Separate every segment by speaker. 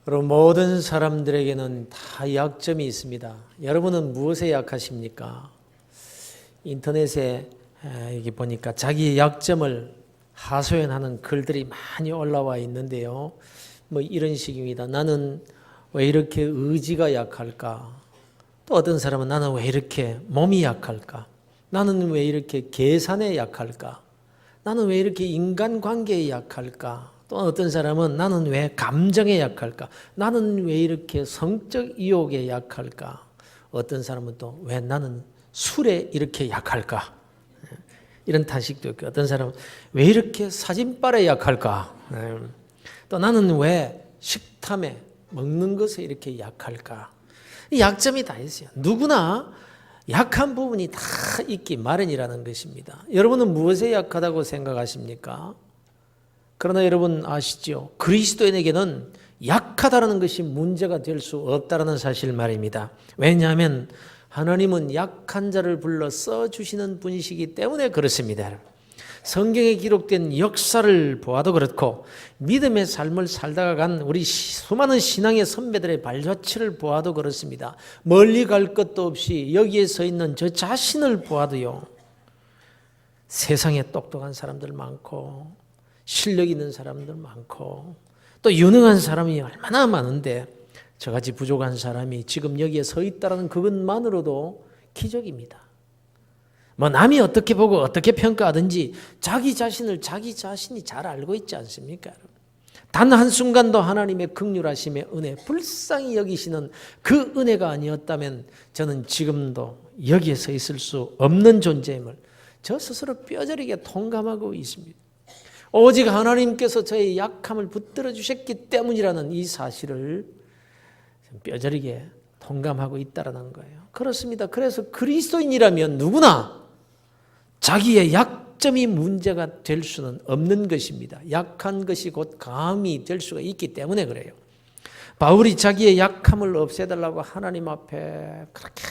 Speaker 1: 그리고 모든 사람들에게는 다 약점이 있습니다. 여러분은 무엇에 약하십니까? 인터넷에 여기 보니까 자기의 약점을 하소연하는 글들이 많이 올라와 있는데요. 뭐 이런 식입니다. 나는 왜 이렇게 의지가 약할까? 또 어떤 사람은 나는 왜 이렇게 몸이 약할까? 나는 왜 이렇게 계산에 약할까? 나는 왜 이렇게 인간관계에 약할까? 또 어떤 사람은 나는 왜 감정에 약할까? 나는 왜 이렇게 성적 유혹에 약할까? 어떤 사람은 또 왜 나는 술에 이렇게 약할까? 이런 탄식도 있고, 어떤 사람은 왜 이렇게 사진빨에 약할까? 또 나는 왜 식탐에 먹는 것에 이렇게 약할까? 약점이 다 있어요. 누구나 약한 부분이 다 있기 마련이라는 것입니다. 여러분은 무엇에 약하다고 생각하십니까? 그러나 여러분 아시죠? 그리스도인에게는 약하다는 것이 문제가 될 수 없다는 사실 말입니다. 왜냐하면 하나님은 약한 자를 불러 써주시는 분이시기 때문에 그렇습니다. 성경에 기록된 역사를 보아도 그렇고 믿음의 삶을 살다가 간 우리 수많은 신앙의 선배들의 발자취를 보아도 그렇습니다. 멀리 갈 것도 없이 여기에 서 있는 저 자신을 보아도요. 세상에 똑똑한 사람들 많고 실력 있는 사람들 많고 또 유능한 사람이 얼마나 많은데 저같이 부족한 사람이 지금 여기에 서 있다는 그것만으로도 기적입니다. 뭐 남이 어떻게 보고 어떻게 평가하든지 자기 자신을 자기 자신이 잘 알고 있지 않습니까? 단 한순간도 하나님의 긍휼하심의 은혜, 불쌍히 여기시는 그 은혜가 아니었다면 저는 지금도 여기에 서 있을 수 없는 존재임을 저 스스로 뼈저리게 통감하고 있습니다. 오직 하나님께서 저의 약함을 붙들어 주셨기 때문이라는 이 사실을 뼈저리게 통감하고 있다는 거예요. 그렇습니다. 그래서 그리스도인이라면 누구나 자기의 약점이 문제가 될 수는 없는 것입니다. 약한 것이 곧 강함이 될 수가 있기 때문에 그래요. 바울이 자기의 약함을 없애달라고 하나님 앞에 그렇게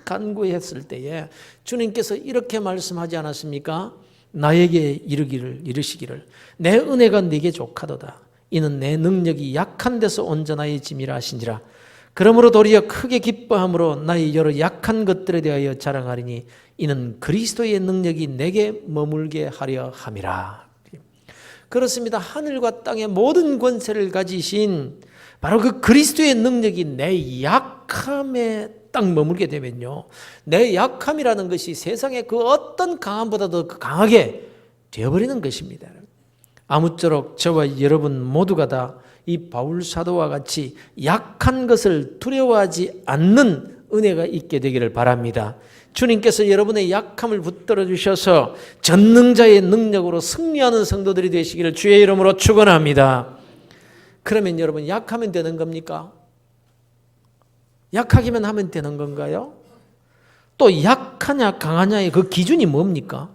Speaker 1: 간구했을 때에 주님께서 이렇게 말씀하지 않았습니까? 나에게 이르시기를 내 은혜가 네게 족하도다. 이는 내 능력이 약한 데서 온전하여 짐이라 하신지라. 그러므로 도리어 크게 기뻐함으로 나의 여러 약한 것들에 대하여 자랑하리니 이는 그리스도의 능력이 내게 머물게 하려 함이라. 그렇습니다. 하늘과 땅의 모든 권세를 가지신 바로 그 그리스도의 능력이 내 약함에 딱 머물게 되면요. 내 약함이라는 것이 세상의 그 어떤 강함보다도 강하게 되어버리는 것입니다. 아무쪼록 저와 여러분 모두가 다 이 바울 사도와 같이 약한 것을 두려워하지 않는 은혜가 있게 되기를 바랍니다. 주님께서 여러분의 약함을 붙들어 주셔서 전능자의 능력으로 승리하는 성도들이 되시기를 주의 이름으로 축원합니다. 그러면 여러분 약하면 되는 겁니까? 약하기만 하면 되는 건가요? 또 약하냐 강하냐의 그 기준이 뭡니까?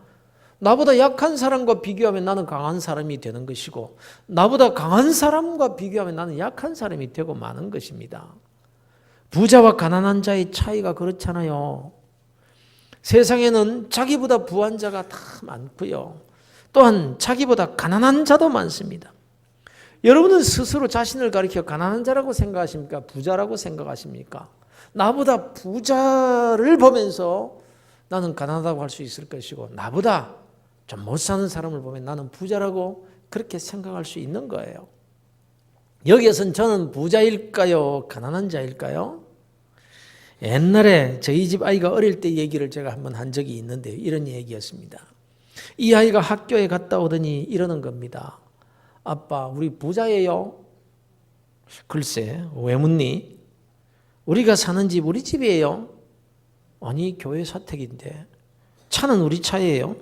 Speaker 1: 나보다 약한 사람과 비교하면 나는 강한 사람이 되는 것이고 나보다 강한 사람과 비교하면 나는 약한 사람이 되고 마는 것입니다. 부자와 가난한 자의 차이가 그렇잖아요. 세상에는 자기보다 부한 자가 다 많고요. 또한 자기보다 가난한 자도 많습니다. 여러분은 스스로 자신을 가리켜 가난한 자라고 생각하십니까? 부자라고 생각하십니까? 나보다 부자를 보면서 나는 가난하다고 할 수 있을 것이고 나보다 좀 못 사는 사람을 보면 나는 부자라고 그렇게 생각할 수 있는 거예요. 여기에선 저는 부자일까요? 가난한 자일까요? 옛날에 저희 집 아이가 어릴 때 얘기를 제가 한번 한 적이 있는데 이런 얘기였습니다. 이 아이가 학교에 갔다 오더니 이러는 겁니다. 아빠, 우리 부자예요? 글쎄, 왜 묻니? 우리가 사는 집 우리 집이에요? 아니, 교회 사택인데. 차는 우리 차예요?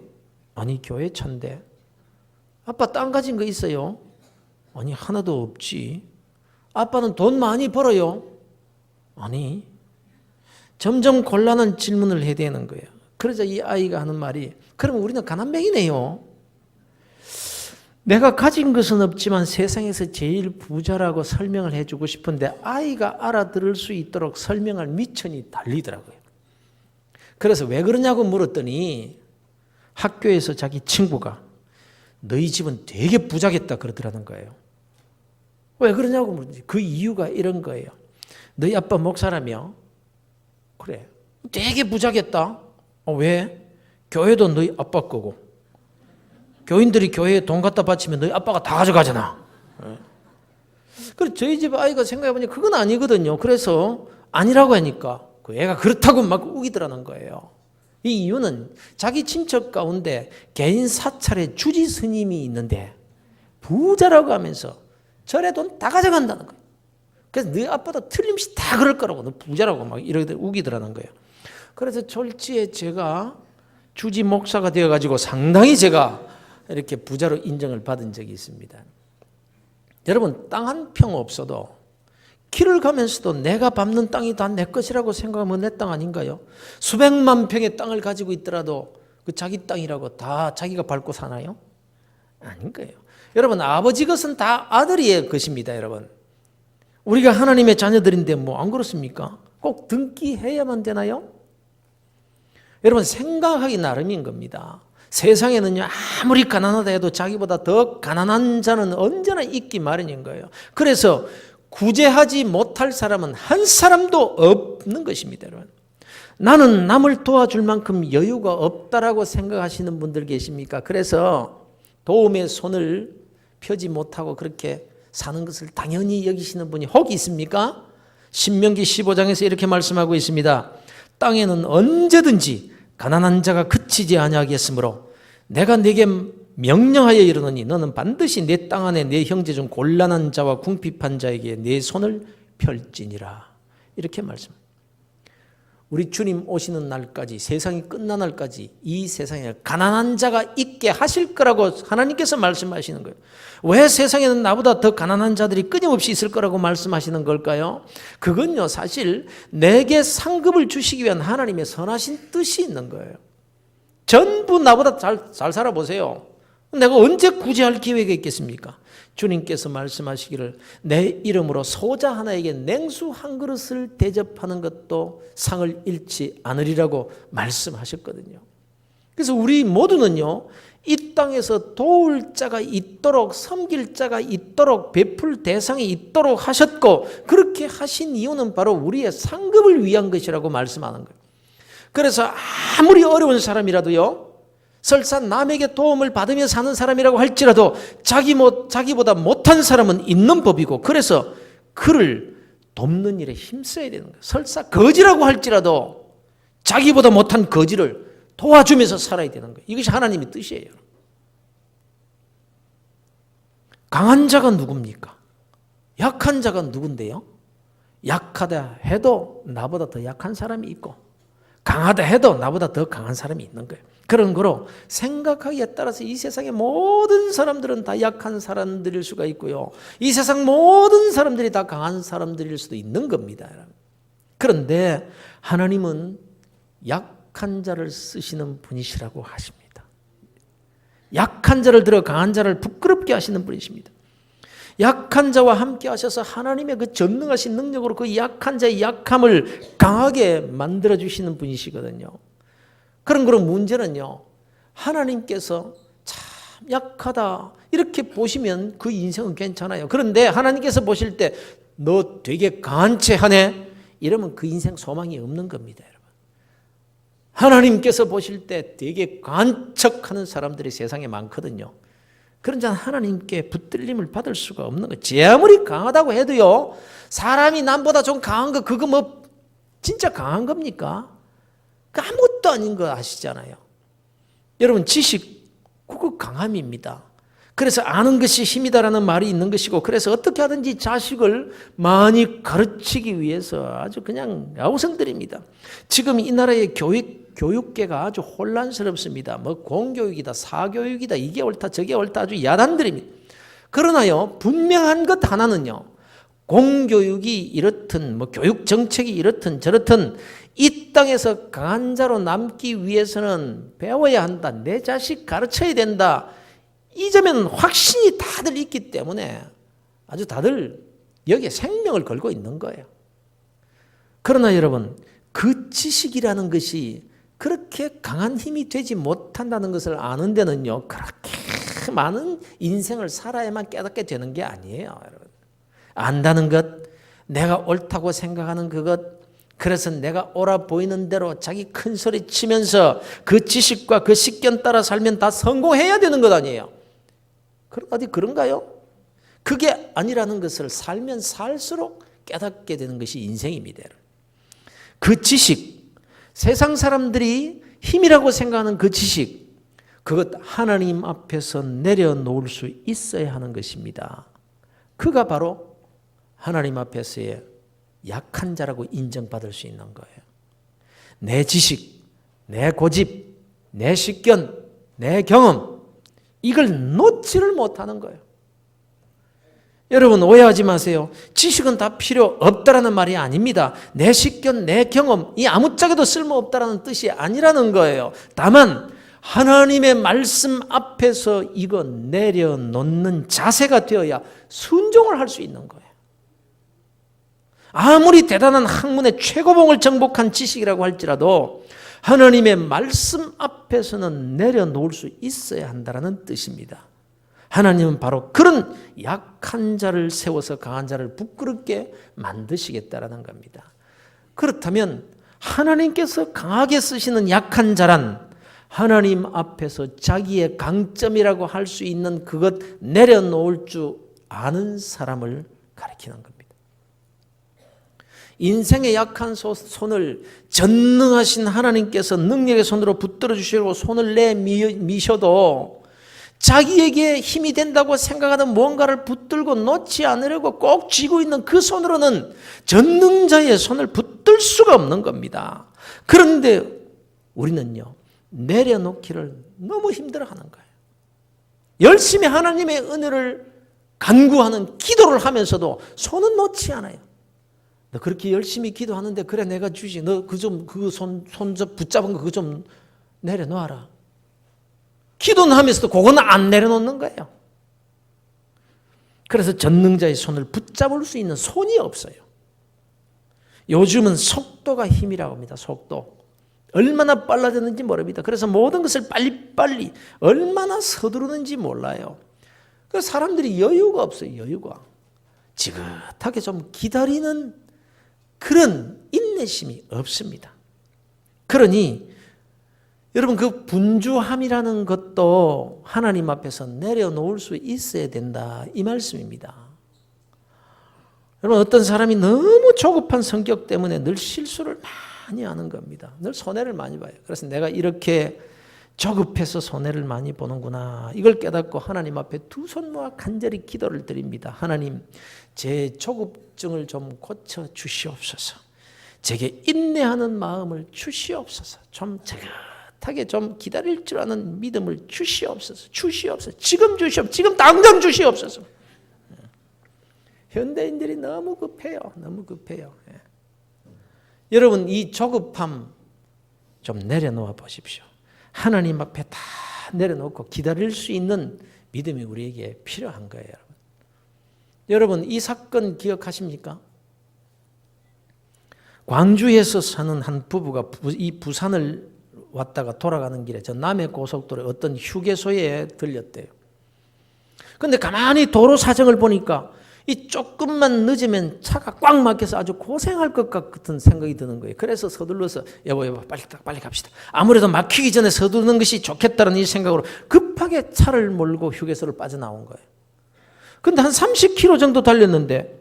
Speaker 1: 아니, 교회 차인데. 아빠 땅 가진 거 있어요? 아니, 하나도 없지. 아빠는 돈 많이 벌어요? 아니. 점점 곤란한 질문을 해야 되는 거예요. 그러자 이 아이가 하는 말이 그러면 우리는 가난뱅이네요. 내가 가진 것은 없지만 세상에서 제일 부자라고 설명을 해주고 싶은데 아이가 알아들을 수 있도록 설명할 미천이 달리더라고요. 그래서 왜 그러냐고 물었더니 학교에서 자기 친구가 너희 집은 되게 부자겠다 그러더라는 거예요. 왜 그러냐고 물지. 그 이유가 이런 거예요. 너희 아빠 목사라며? 그래. 되게 부자겠다. 왜? 교회도 너희 아빠 거고. 교인들이 교회에 돈 갖다 바치면 너희 아빠가 다 가져가잖아. 그래서 저희 집 아이가 생각해보니 그건 아니거든요. 그래서 아니라고 하니까 그 애가 그렇다고 막 우기더라는 거예요. 이 이유는 자기 친척 가운데 개인 사찰에 주지 스님이 있는데 부자라고 하면서 절에 돈 다 가져간다는 거예요. 그래서 너희 아빠도 틀림없이 다 그럴 거라고, 너 부자라고 막 이러게 우기더라는 거예요. 그래서 졸지에 제가 주지 목사가 되어가지고 상당히 제가 이렇게 부자로 인정을 받은 적이 있습니다. 여러분, 땅 한 평 없어도 길을 가면서도 내가 밟는 땅이 다 내 것이라고 생각하면 내 땅 아닌가요? 수백만 평의 땅을 가지고 있더라도 그 자기 땅이라고 다 자기가 밟고 사나요? 아닌 거예요. 여러분, 아버지 것은 다 아들의 것입니다. 여러분, 우리가 하나님의 자녀들인데 뭐 안 그렇습니까? 꼭 등기해야만 되나요? 여러분, 생각하기 나름인 겁니다. 세상에는요, 아무리 가난하다 해도 자기보다 더 가난한 자는 언제나 있기 마련인 거예요. 그래서 구제하지 못할 사람은 한 사람도 없는 것입니다. 여러분, 나는 남을 도와줄 만큼 여유가 없다라고 생각하시는 분들 계십니까? 그래서 도움의 손을 펴지 못하고 그렇게 사는 것을 당연히 여기시는 분이 혹 있습니까? 신명기 15장에서 이렇게 말씀하고 있습니다. 땅에는 언제든지 가난한 자가 그치지 아니하겠으므로 내가 네게 명령하여 이르노니 너는 반드시 내 땅 안에 내 형제 중 곤란한 자와 궁핍한 자에게 내 손을 펼지니라. 이렇게 말씀합니다. 우리 주님 오시는 날까지, 세상이 끝난 날까지 이 세상에 가난한 자가 있게 하실 거라고 하나님께서 말씀하시는 거예요. 왜 세상에는 나보다 더 가난한 자들이 끊임없이 있을 거라고 말씀하시는 걸까요? 그건요, 사실 내게 상급을 주시기 위한 하나님의 선하신 뜻이 있는 거예요. 전부 나보다 잘 살아보세요. 내가 언제 구제할 기회가 있겠습니까? 주님께서 말씀하시기를 내 이름으로 소자 하나에게 냉수 한 그릇을 대접하는 것도 상을 잃지 않으리라고 말씀하셨거든요. 그래서 우리 모두는요, 이 땅에서 도울 자가 있도록, 섬길 자가 있도록, 베풀 대상이 있도록 하셨고, 그렇게 하신 이유는 바로 우리의 상급을 위한 것이라고 말씀하는 거예요. 그래서 아무리 어려운 사람이라도요, 설사 남에게 도움을 받으며 사는 사람이라고 할지라도 자기보다 못한 사람은 있는 법이고, 그래서 그를 돕는 일에 힘써야 되는 거예요. 설사 거지라고 할지라도 자기보다 못한 거지를 도와주면서 살아야 되는 거예요. 이것이 하나님의 뜻이에요. 강한 자가 누굽니까? 약한 자가 누군데요? 약하다 해도 나보다 더 약한 사람이 있고, 강하다 해도 나보다 더 강한 사람이 있는 거예요. 그런 거로 생각하기에 따라서 이 세상의 모든 사람들은 다 약한 사람들일 수가 있고요, 이 세상 모든 사람들이 다 강한 사람들일 수도 있는 겁니다. 그런데 하나님은 약한 자를 쓰시는 분이시라고 하십니다. 약한 자를 들어 강한 자를 부끄럽게 하시는 분이십니다. 약한 자와 함께 하셔서 하나님의 그 전능하신 능력으로 그 약한 자의 약함을 강하게 만들어주시는 분이시거든요. 그런 문제는요, 하나님께서 참 약하다 이렇게 보시면 그 인생은 괜찮아요. 그런데 하나님께서 보실 때 너 되게 강한 채 하네, 이러면 그 인생 소망이 없는 겁니다. 여러분, 하나님께서 보실 때 되게 강한 척하는 사람들이 세상에 많거든요. 그런 자는 하나님께 붙들림을 받을 수가 없는 거예요. 제 아무리 강하다고 해도요, 사람이 남보다 좀 강한 거, 그거 뭐 진짜 강한 겁니까? 아무것도 아닌 거 아시잖아요. 여러분, 지식, 그거 강함입니다. 그래서 아는 것이 힘이다라는 말이 있는 것이고, 그래서 어떻게 하든지 자식을 많이 가르치기 위해서 아주 그냥 야우성들입니다. 지금 이 나라의 교육계가 아주 혼란스럽습니다. 뭐 공교육이다, 사교육이다, 이게 옳다, 저게 옳다, 아주 야단들입니다. 그러나요, 분명한 것 하나는요, 공교육이 이렇든 뭐 교육 정책이 이렇든 저렇든 이 땅에서 강한 자로 남기 위해서는 배워야 한다, 내 자식 가르쳐야 된다, 이 점에는 확신이 다들 있기 때문에 아주 다들 여기에 생명을 걸고 있는 거예요. 그러나 여러분, 그 지식이라는 것이 그렇게 강한 힘이 되지 못한다는 것을 아는 데는요, 그렇게 많은 인생을 살아야만 깨닫게 되는 게 아니에요. 여러분, 안다는 것, 내가 옳다고 생각하는 그것, 그래서 내가 옳아 보이는 대로 자기 큰 소리 치면서 그 지식과 그 식견 따라 살면 다 성공해야 되는 것 아니에요. 어디 그런가요? 그게 아니라는 것을 살면 살수록 깨닫게 되는 것이 인생입니다. 그 지식, 세상 사람들이 힘이라고 생각하는 그 지식, 그것 하나님 앞에서 내려놓을 수 있어야 하는 것입니다. 그가 바로 하나님 앞에서의 약한 자라고 인정받을 수 있는 거예요. 내 지식, 내 고집, 내 식견, 내 경험, 이걸 놓지를 못하는 거예요. 여러분 오해하지 마세요. 지식은 다 필요 없다라는 말이 아닙니다. 내 식견, 내 경험, 이 아무짝에도 쓸모없다라는 뜻이 아니라는 거예요. 다만 하나님의 말씀 앞에서 이거 내려놓는 자세가 되어야 순종을 할 수 있는 거예요. 아무리 대단한 학문의 최고봉을 정복한 지식이라고 할지라도 하나님의 말씀 앞에서는 내려놓을 수 있어야 한다는 뜻입니다. 하나님은 바로 그런 약한 자를 세워서 강한 자를 부끄럽게 만드시겠다라는 겁니다. 그렇다면 하나님께서 강하게 쓰시는 약한 자란 하나님 앞에서 자기의 강점이라고 할 수 있는 그것 내려놓을 줄 아는 사람을 가리키는 겁니다. 인생의 약한 손을 전능하신 하나님께서 능력의 손으로 붙들어 주시고 손을 내미셔도 자기에게 힘이 된다고 생각하는 뭔가를 붙들고 놓지 않으려고 꼭 쥐고 있는 그 손으로는 전능자의 손을 붙들 수가 없는 겁니다. 그런데 우리는요, 내려놓기를 너무 힘들어하는 거예요. 열심히 하나님의 은혜를 간구하는 기도를 하면서도 손은 놓지 않아요. 너 그렇게 열심히 기도하는데 그래 내가 주지. 너 그 손 붙잡은 거 그거 좀 내려놓아라. 기도는 하면서도 그거는 안 내려놓는 거예요. 그래서 전능자의 손을 붙잡을 수 있는 손이 없어요. 요즘은 속도가 힘이라고 합니다. 속도. 얼마나 빨라졌는지 모릅니다. 그래서 모든 것을 빨리빨리 얼마나 서두르는지 몰라요. 그래서 사람들이 여유가 없어요. 여유가. 지긋하게 좀 기다리는 그런 인내심이 없습니다. 그러니 여러분 그 분주함이라는 것도 하나님 앞에서 내려놓을 수 있어야 된다 이 말씀입니다. 여러분 어떤 사람이 너무 조급한 성격 때문에 늘 실수를 많이 하는 겁니다. 늘 손해를 많이 봐요. 그래서 내가 이렇게 조급해서 손해를 많이 보는구나. 이걸 깨닫고 하나님 앞에 두 손 모아 간절히 기도를 드립니다. 하나님, 제 조급증을 좀 고쳐 주시옵소서. 제게 인내하는 마음을 주시옵소서. 좀 자긋하게 좀 기다릴 줄 아는 믿음을 주시옵소서. 주시옵소서. 지금 주시옵소서. 지금 당장 주시옵소서. 현대인들이 너무 급해요. 너무 급해요. 여러분 이 조급함 좀 내려놓아 보십시오. 하나님 앞에 다 내려놓고 기다릴 수 있는 믿음이 우리에게 필요한 거예요. 여러분 이 사건 기억하십니까? 광주에서 사는 한 부부가 이 부산을 왔다가 돌아가는 길에 저 남해고속도로에 어떤 휴게소에 들렸대요. 그런데 가만히 도로 사정을 보니까 이 조금만 늦으면 차가 꽉 막혀서 아주 고생할 것 같은 생각이 드는 거예요. 그래서 서둘러서 여보 빨리 갑시다. 아무래도 막히기 전에 서두르는 것이 좋겠다는 이 생각으로 급하게 차를 몰고 휴게소를 빠져나온 거예요. 근데 한 30km 정도 달렸는데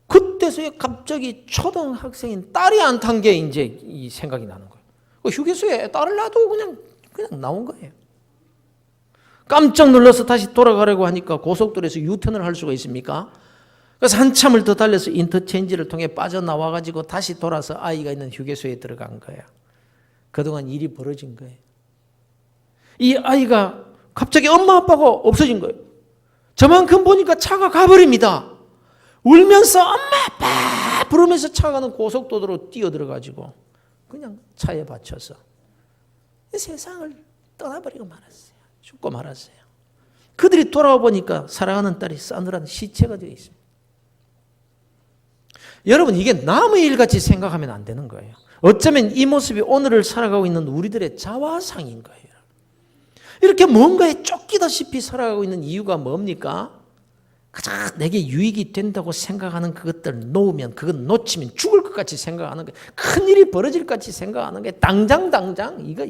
Speaker 1: 그때서야 갑자기 초등학생인 딸이 안 탄 게 이제 이 생각이 나는 거예요. 휴게소에 딸을 놔두고 그냥 나온 거예요. 깜짝 놀라서 다시 돌아가려고 하니까 고속도로에서 유턴을 할 수가 있습니까? 그래서 한참을 더 달려서 인터체인지를 통해 빠져나와가지고 다시 돌아서 아이가 있는 휴게소에 들어간 거야. 그동안 일이 벌어진 거예요. 이 아이가 갑자기 엄마 아빠가 없어진 거예요. 저만큼 보니까 차가 가버립니다. 울면서 엄마 아빠 부르면서 차가 가는 고속도로로 뛰어들어가지고 그냥 차에 받쳐서 세상을 떠나버리고 말았어요. 죽고 말았어요. 그들이 돌아와 보니까 사랑하는 딸이 싸늘한 시체가 되어 있습니다. 여러분 이게 남의 일같이 생각하면 안 되는 거예요. 어쩌면 이 모습이 오늘을 살아가고 있는 우리들의 자화상인 거예요. 이렇게 뭔가에 쫓기다시피 살아가고 있는 이유가 뭡니까? 가장 내게 유익이 된다고 생각하는 그것들 놓으면, 그건 놓치면 죽을 것 같이 생각하는 거, 큰일이 벌어질 것 같이 생각하는 게 당장 이거.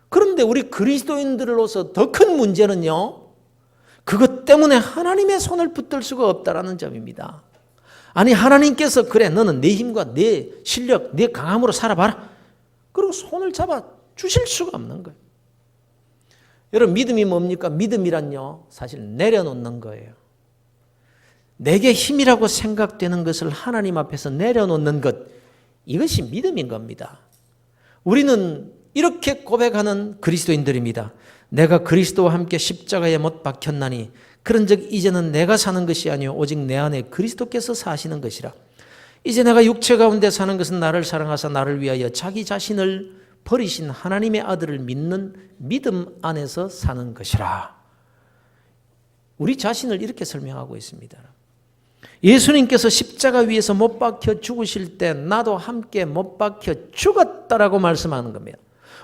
Speaker 1: 그런데 우리 그리스도인들로서 더 큰 문제는요, 그것 때문에 하나님의 손을 붙들 수가 없다라는 점입니다. 아니, 하나님께서 그래, 너는 내 힘과 내 실력, 내 강함으로 살아봐라, 그리고 손을 잡아 주실 수가 없는 거예요. 여러분, 믿음이 뭡니까? 믿음이란요, 사실 내려놓는 거예요. 내게 힘이라고 생각되는 것을 하나님 앞에서 내려놓는 것, 이것이 믿음인 겁니다. 우리는 이렇게 고백하는 그리스도인들입니다. 내가 그리스도와 함께 십자가에 못 박혔나니 그런즉 이제는 내가 사는 것이 아니요 오직 내 안에 그리스도께서 사시는 것이라. 이제 내가 육체 가운데 사는 것은 나를 사랑하사 나를 위하여 자기 자신을 버리신 하나님의 아들을 믿는 믿음 안에서 사는 것이라. 우리 자신을 이렇게 설명하고 있습니다. 예수님께서 십자가 위에서 못 박혀 죽으실 때 나도 함께 못 박혀 죽었다라고 말씀하는 겁니다.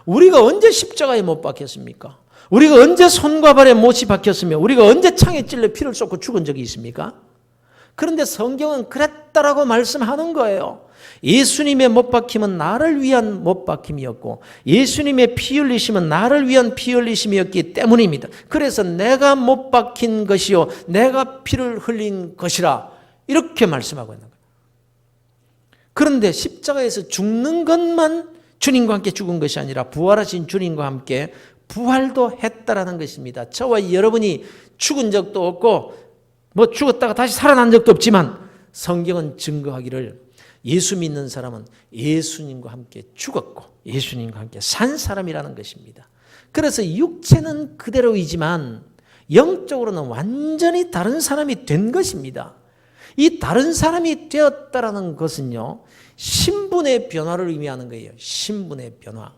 Speaker 1: 우리가 언제 십자가에 못 박혔습니까? 우리가 언제 손과 발에 못이 박혔으며 우리가 언제 창에 찔려 피를 쏟고 죽은 적이 있습니까? 그런데 성경은 그랬다라고 말씀하는 거예요. 예수님의 못 박힘은 나를 위한 못 박힘이었고 예수님의 피 흘리심은 나를 위한 피 흘리심이었기 때문입니다. 그래서 내가 못 박힌 것이요 내가 피를 흘린 것이라 이렇게 말씀하고 있는 거예요. 그런데 십자가에서 죽는 것만 주님과 함께 죽은 것이 아니라 부활하신 주님과 함께 부활도 했다라는 것입니다. 저와 여러분이 죽은 적도 없고 뭐 죽었다가 다시 살아난 적도 없지만 성경은 증거하기를 예수 믿는 사람은 예수님과 함께 죽었고 예수님과 함께 산 사람이라는 것입니다. 그래서 육체는 그대로이지만 영적으로는 완전히 다른 사람이 된 것입니다. 이 다른 사람이 되었다라는 것은요, 신분의 변화를 의미하는 거예요. 신분의 변화.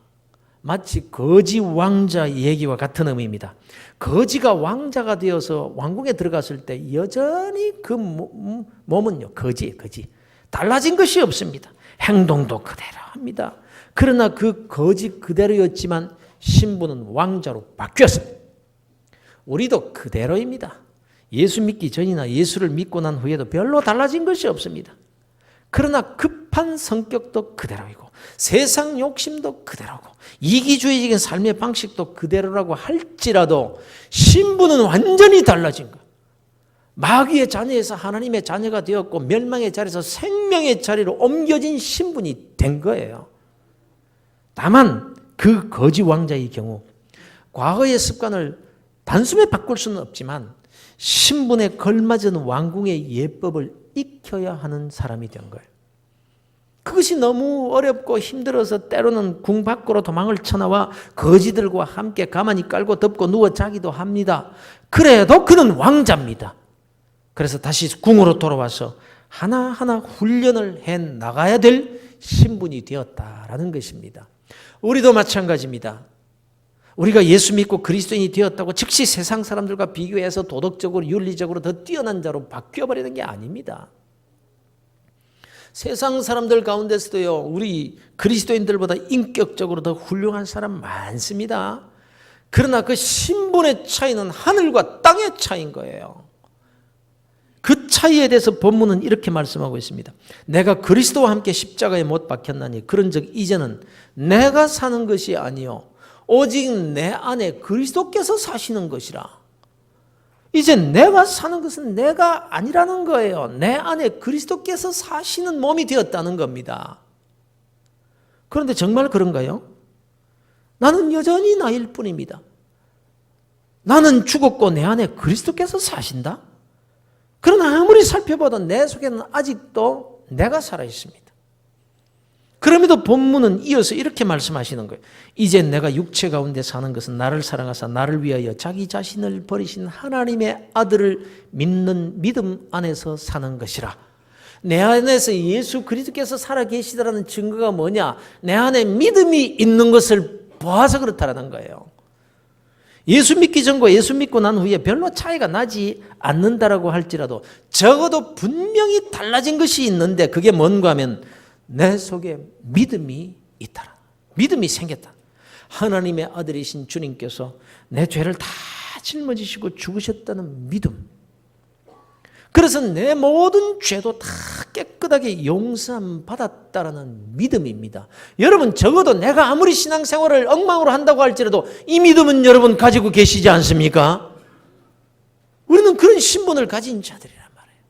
Speaker 1: 마치 거지 왕자 얘기와 같은 의미입니다. 거지가 왕자가 되어서 왕궁에 들어갔을 때 여전히 그 몸은요, 거지예요, 거지. 달라진 것이 없습니다. 행동도 그대로 합니다. 그러나 그 거지 그대로였지만 신분은 왕자로 바뀌었습니다. 우리도 그대로입니다. 예수 믿기 전이나 예수를 믿고 난 후에도 별로 달라진 것이 없습니다. 그러나 급한 성격도 그대로이고 세상 욕심도 그대로고 이기주의적인 삶의 방식도 그대로라고 할지라도 신분은 완전히 달라진 거예요. 마귀의 자녀에서 하나님의 자녀가 되었고 멸망의 자리에서 생명의 자리로 옮겨진 신분이 된 거예요. 다만 그 거지 왕자의 경우 과거의 습관을 단숨에 바꿀 수는 없지만 신분에 걸맞은 왕궁의 예법을 익혀야 하는 사람이 된 거예요. 그것이 너무 어렵고 힘들어서 때로는 궁 밖으로 도망을 쳐나와 거지들과 함께 가만히 깔고 덮고 누워 자기도 합니다. 그래도 그는 왕자입니다. 그래서 다시 궁으로 돌아와서 하나하나 훈련을 해 나가야 될 신분이 되었다라는 것입니다. 우리도 마찬가지입니다. 우리가 예수 믿고 그리스도인이 되었다고 즉시 세상 사람들과 비교해서 도덕적으로 윤리적으로 더 뛰어난 자로 바뀌어버리는 게 아닙니다. 세상 사람들 가운데서도요, 우리 그리스도인들보다 인격적으로 더 훌륭한 사람 많습니다. 그러나 그 신분의 차이는 하늘과 땅의 차이인 거예요. 그 차이에 대해서 본문은 이렇게 말씀하고 있습니다. 내가 그리스도와 함께 십자가에 못 박혔나니 그런즉 이제는 내가 사는 것이 아니요 오직 내 안에 그리스도께서 사시는 것이라. 이제 내가 사는 것은 내가 아니라는 거예요. 내 안에 그리스도께서 사시는 몸이 되었다는 겁니다. 그런데 정말 그런가요? 나는 여전히 나일 뿐입니다. 나는 죽었고 내 안에 그리스도께서 사신다? 그러나 아무리 살펴봐도 내 속에는 아직도 내가 살아있습니다. 그럼에도 본문은 이어서 이렇게 말씀하시는 거예요. 이제 내가 육체 가운데 사는 것은 나를 사랑하사 나를 위하여 자기 자신을 버리신 하나님의 아들을 믿는 믿음 안에서 사는 것이라. 내 안에서 예수 그리스도께서 살아계시다라는 증거가 뭐냐? 내 안에 믿음이 있는 것을 보아서 그렇다라는 거예요. 예수 믿기 전과 예수 믿고 난 후에 별로 차이가 나지 않는다라고 할지라도 적어도 분명히 달라진 것이 있는데 그게 뭔가 하면 내 속에 믿음이 있다. 믿음이 생겼다. 하나님의 아들이신 주님께서 내 죄를 다 짊어지시고 죽으셨다는 믿음. 그래서 내 모든 죄도 다 깨끗하게 용서함 받았다라는 믿음입니다. 여러분 적어도 내가 아무리 신앙생활을 엉망으로 한다고 할지라도 이 믿음은 여러분 가지고 계시지 않습니까? 우리는 그런 신분을 가진 자들이란 말이에요.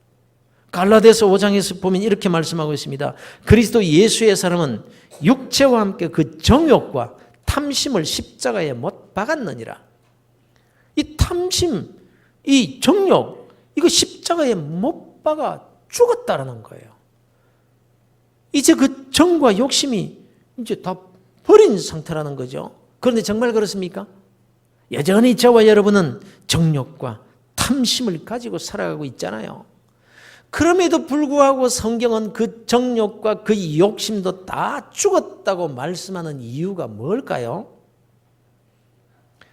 Speaker 1: 갈라디아서 5장에서 보면 이렇게 말씀하고 있습니다. 그리스도 예수의 사람은 육체와 함께 그 정욕과 탐심을 십자가에 못 박았느니라. 이 탐심, 이 정욕, 이거 십자가에 못 박아 죽었다라는 거예요. 이제 그 정과 욕심이 이제 다 버린 상태라는 거죠. 그런데 정말 그렇습니까? 여전히 저와 여러분은 정욕과 탐심을 가지고 살아가고 있잖아요. 그럼에도 불구하고 성경은 그 정욕과 그 욕심도 다 죽었다고 말씀하는 이유가 뭘까요?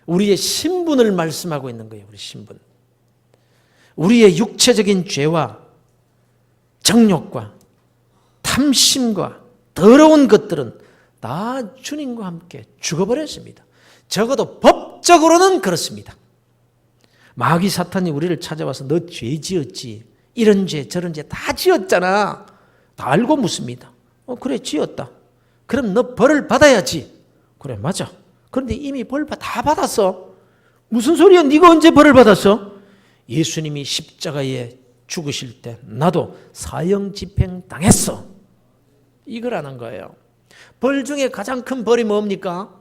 Speaker 1: 우리의 신분을 말씀하고 있는 거예요. 우리 신분. 우리의 육체적인 죄와 정욕과 탐심과 더러운 것들은 다 주님과 함께 죽어버렸습니다. 적어도 법적으로는 그렇습니다. 마귀 사탄이 우리를 찾아와서 너 죄 지었지, 이런 죄 저런 죄 다 지었잖아, 다 알고 묻습니다. 그래 지었다. 그럼 너 벌을 받아야지. 그래 맞아. 그런데 이미 벌 다 받았어. 무슨 소리야? 네가 언제 벌을 받았어? 예수님이 십자가에 죽으실 때 나도 사형 집행 당했어. 이거라는 거예요. 벌 중에 가장 큰 벌이 뭡니까?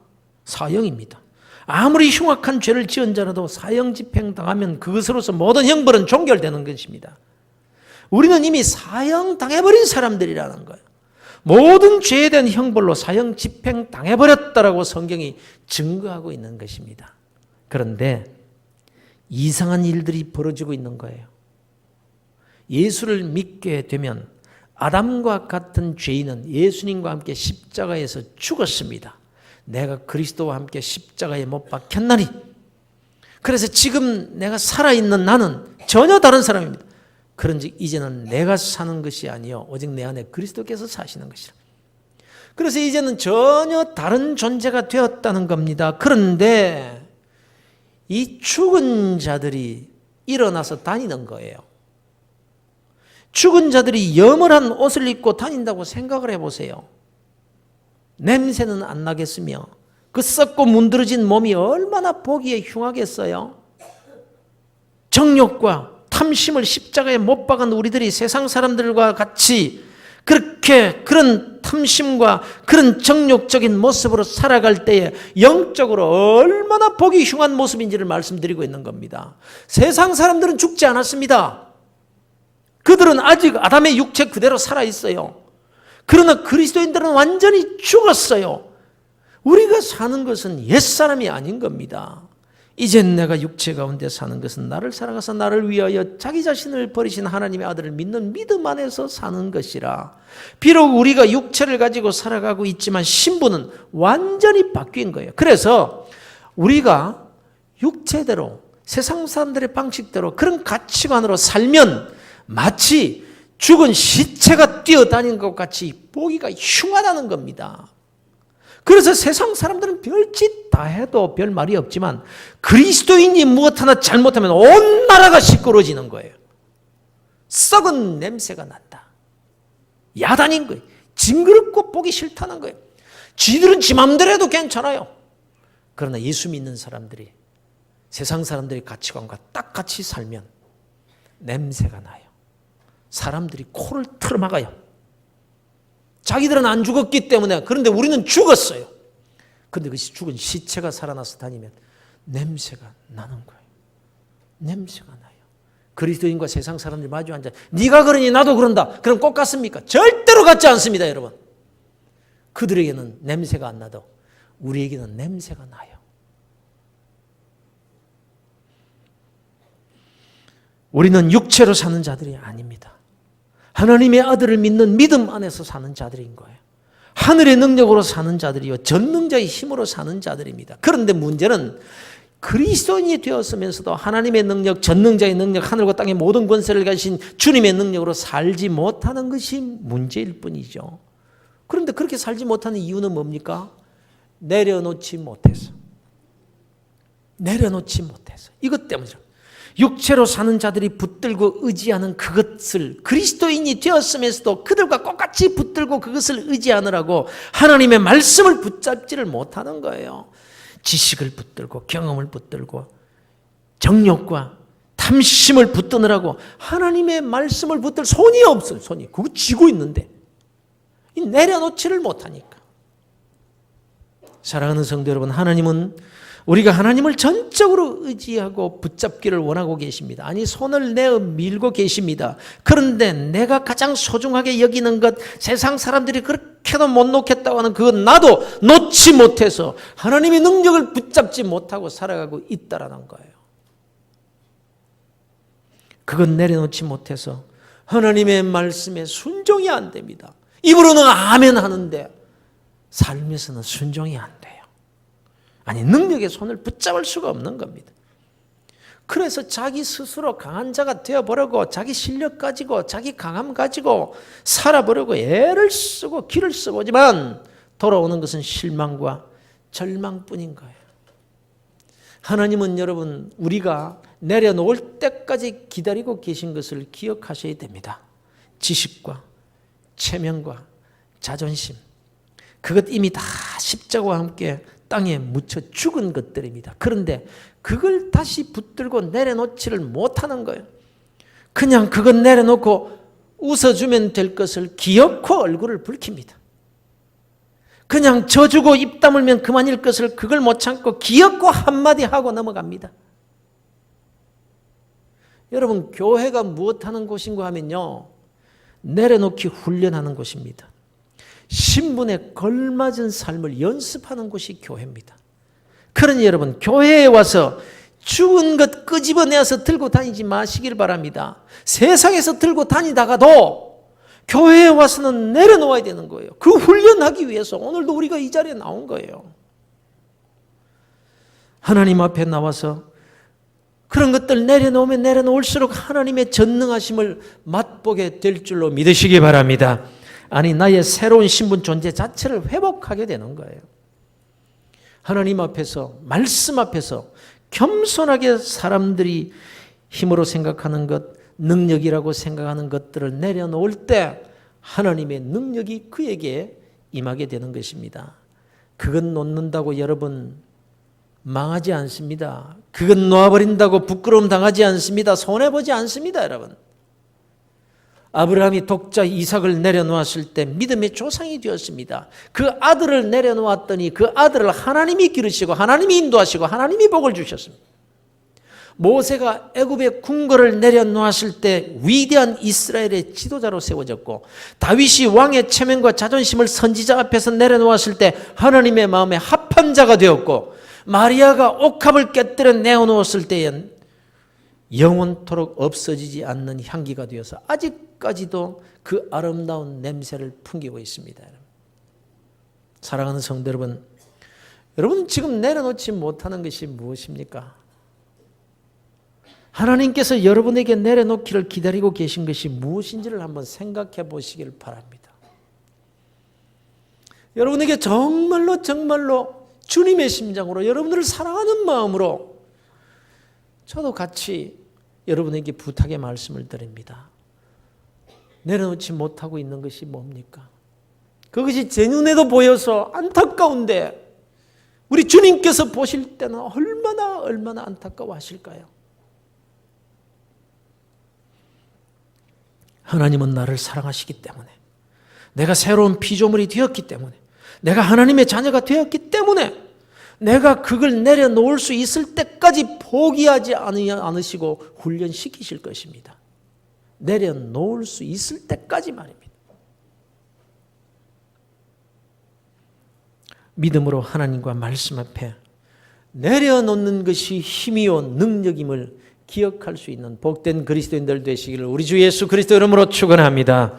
Speaker 1: 사형입니다. 아무리 흉악한 죄를 지은 자라도 사형 집행 당하면 그것으로서 모든 형벌은 종결되는 것입니다. 우리는 이미 사형 당해버린 사람들이라는 거예요. 모든 죄에 대한 형벌로 사형 집행 당해버렸다라고 성경이 증거하고 있는 것입니다. 그런데 이상한 일들이 벌어지고 있는 거예요. 예수를 믿게 되면 아담과 같은 죄인은 예수님과 함께 십자가에서 죽었습니다. 내가 그리스도와 함께 십자가에 못 박혔나니, 그래서 지금 내가 살아있는 나는 전혀 다른 사람입니다. 그런즉 이제는 내가 사는 것이 아니요 오직 내 안에 그리스도께서 사시는 것이라. 그래서 이제는 전혀 다른 존재가 되었다는 겁니다. 그런데 이 죽은 자들이 일어나서 다니는 거예요. 죽은 자들이 여물한 옷을 입고 다닌다고 생각을 해보세요. 냄새는 안 나겠으며 그 썩고 문드러진 몸이 얼마나 보기에 흉하겠어요. 정욕과 탐심을 십자가에 못 박은 우리들이 세상 사람들과 같이 그렇게 그런 탐심과 그런 정욕적인 모습으로 살아갈 때에 영적으로 얼마나 보기 흉한 모습인지를 말씀드리고 있는 겁니다. 세상 사람들은 죽지 않았습니다. 그들은 아직 아담의 육체 그대로 살아있어요. 그러나 그리스도인들은 완전히 죽었어요. 우리가 사는 것은 옛사람이 아닌 겁니다. 이젠 내가 육체 가운데 사는 것은 나를 살아가서 나를 위하여 자기 자신을 버리신 하나님의 아들을 믿는 믿음 안에서 사는 것이라. 비록 우리가 육체를 가지고 살아가고 있지만 신분은 완전히 바뀐 거예요. 그래서 우리가 육체대로 세상 사람들의 방식대로 그런 가치관으로 살면 마치 죽은 시체가 뛰어다니는 것 같이 보기가 흉하다는 겁니다. 그래서 세상 사람들은 별짓 다 해도 별 말이 없지만 그리스도인이 무엇 하나 잘못하면 온 나라가 시끄러워지는 거예요. 썩은 냄새가 난다. 야단인 거예요. 징그럽고 보기 싫다는 거예요. 지들은 지 맘대로 해도 괜찮아요. 그러나 예수 믿는 사람들이 세상 사람들의 가치관과 딱 같이 살면 냄새가 나요. 사람들이 코를 틀어막아요. 자기들은 안 죽었기 때문에. 그런데 우리는 죽었어요. 그런데 그 죽은 시체가 살아나서 다니면 냄새가 나는 거예요. 냄새가 나요. 그리스도인과 세상 사람들이 마주 앉아 네가 그러니 나도 그런다. 그럼 꼭 같습니까? 절대로 같지 않습니다, 여러분. 그들에게는 냄새가 안 나도 우리에게는 냄새가 나요. 우리는 육체로 사는 자들이 아닙니다. 하나님의 아들을 믿는 믿음 안에서 사는 자들인 거예요. 하늘의 능력으로 사는 자들이요 전능자의 힘으로 사는 자들입니다. 그런데 문제는 그리스도인이 되었으면서도 하나님의 능력, 전능자의 능력, 하늘과 땅의 모든 권세를 가진 주님의 능력으로 살지 못하는 것이 문제일 뿐이죠. 그런데 그렇게 살지 못하는 이유는 뭡니까? 내려놓지 못해서. 내려놓지 못해서. 이것 때문이죠. 육체로 사는 자들이 붙들고 의지하는 그것을 그리스도인이 되었음에서도 그들과 똑같이 붙들고 그것을 의지하느라고 하나님의 말씀을 붙잡지를 못하는 거예요. 지식을 붙들고 경험을 붙들고 정욕과 탐심을 붙드느라고 하나님의 말씀을 붙들 손이 없어요. 손이. 그거 쥐고 있는데 내려놓지를 못하니까. 사랑하는 성도 여러분, 하나님은 우리가 하나님을 전적으로 의지하고 붙잡기를 원하고 계십니다. 아니, 손을 내어 밀고 계십니다. 그런데 내가 가장 소중하게 여기는 것, 세상 사람들이 그렇게도 못 놓겠다고 하는 그것 나도 놓지 못해서 하나님의 능력을 붙잡지 못하고 살아가고 있다라는 거예요. 그건 내려놓지 못해서 하나님의 말씀에 순종이 안 됩니다. 입으로는 아멘 하는데 삶에서는 순종이 안 돼요. 아니, 능력의 손을 붙잡을 수가 없는 겁니다. 그래서 자기 스스로 강한 자가 되어버리고 자기 실력 가지고 자기 강함 가지고 살아버리고 애를 쓰고 기를 써보지만 돌아오는 것은 실망과 절망뿐인 거예요. 하나님은 여러분, 우리가 내려놓을 때까지 기다리고 계신 것을 기억하셔야 됩니다. 지식과 체면과 자존심, 그것 이미 다 십자가와 함께 땅에 묻혀 죽은 것들입니다. 그런데 그걸 다시 붙들고 내려놓지를 못하는 거예요. 그냥 그것 내려놓고 웃어주면 될 것을 기어코 얼굴을 붉힙니다. 그냥 져주고 입 다물면 그만일 것을 그걸 못 참고 기어코 한마디 하고 넘어갑니다. 여러분, 교회가 무엇하는 곳인가 하면요, 내려놓기 훈련하는 곳입니다. 신분에 걸맞은 삶을 연습하는 곳이 교회입니다. 그러니 여러분, 교회에 와서 죽은 것 끄집어내서 들고 다니지 마시길 바랍니다. 세상에서 들고 다니다가도 교회에 와서는 내려놓아야 되는 거예요. 그 훈련하기 위해서 오늘도 우리가 이 자리에 나온 거예요. 하나님 앞에 나와서 그런 것들 내려놓으면 내려놓을수록 하나님의 전능하심을 맛보게 될 줄로 믿으시기 바랍니다. 아니, 나의 새로운 신분 존재 자체를 회복하게 되는 거예요. 하나님 앞에서, 말씀 앞에서 겸손하게 사람들이 힘으로 생각하는 것, 능력이라고 생각하는 것들을 내려놓을 때 하나님의 능력이 그에게 임하게 되는 것입니다. 그건 놓는다고 여러분 망하지 않습니다. 그건 놓아버린다고 부끄러움 당하지 않습니다. 손해보지 않습니다, 여러분. 아브라함이 독자 이삭을 내려놓았을 때 믿음의 조상이 되었습니다. 그 아들을 내려놓았더니 그 아들을 하나님이 기르시고 하나님이 인도하시고 하나님이 복을 주셨습니다. 모세가 애굽의 궁궐을 내려놓았을 때 위대한 이스라엘의 지도자로 세워졌고, 다윗이 왕의 체면과 자존심을 선지자 앞에서 내려놓았을 때 하나님의 마음에 합한 자가 되었고, 마리아가 옥합을 깨뜨려 내어놓았을 때엔 영원토록 없어지지 않는 향기가 되어서 아직까지도 그 아름다운 냄새를 풍기고 있습니다. 사랑하는 성도 여러분, 여러분 지금 내려놓지 못하는 것이 무엇입니까? 하나님께서 여러분에게 내려놓기를 기다리고 계신 것이 무엇인지를 한번 생각해 보시길 바랍니다. 여러분에게 정말로 주님의 심장으로, 여러분들을 사랑하는 마음으로 저도 같이 여러분에게 부탁의 말씀을 드립니다. 내려놓지 못하고 있는 것이 뭡니까? 그것이 제 눈에도 보여서 안타까운데 우리 주님께서 보실 때는 얼마나 안타까워하실까요? 하나님은 나를 사랑하시기 때문에, 내가 새로운 피조물이 되었기 때문에, 내가 하나님의 자녀가 되었기 때문에 내가 그걸 내려놓을 수 있을 때까지 포기하지 않으시고 훈련시키실 것입니다. 내려놓을 수 있을 때까지 말입니다. 믿음으로 하나님과 말씀 앞에 내려놓는 것이 힘이요 능력임을 기억할 수 있는 복된 그리스도인들 되시기를 우리 주 예수 그리스도 이름으로 축원합니다.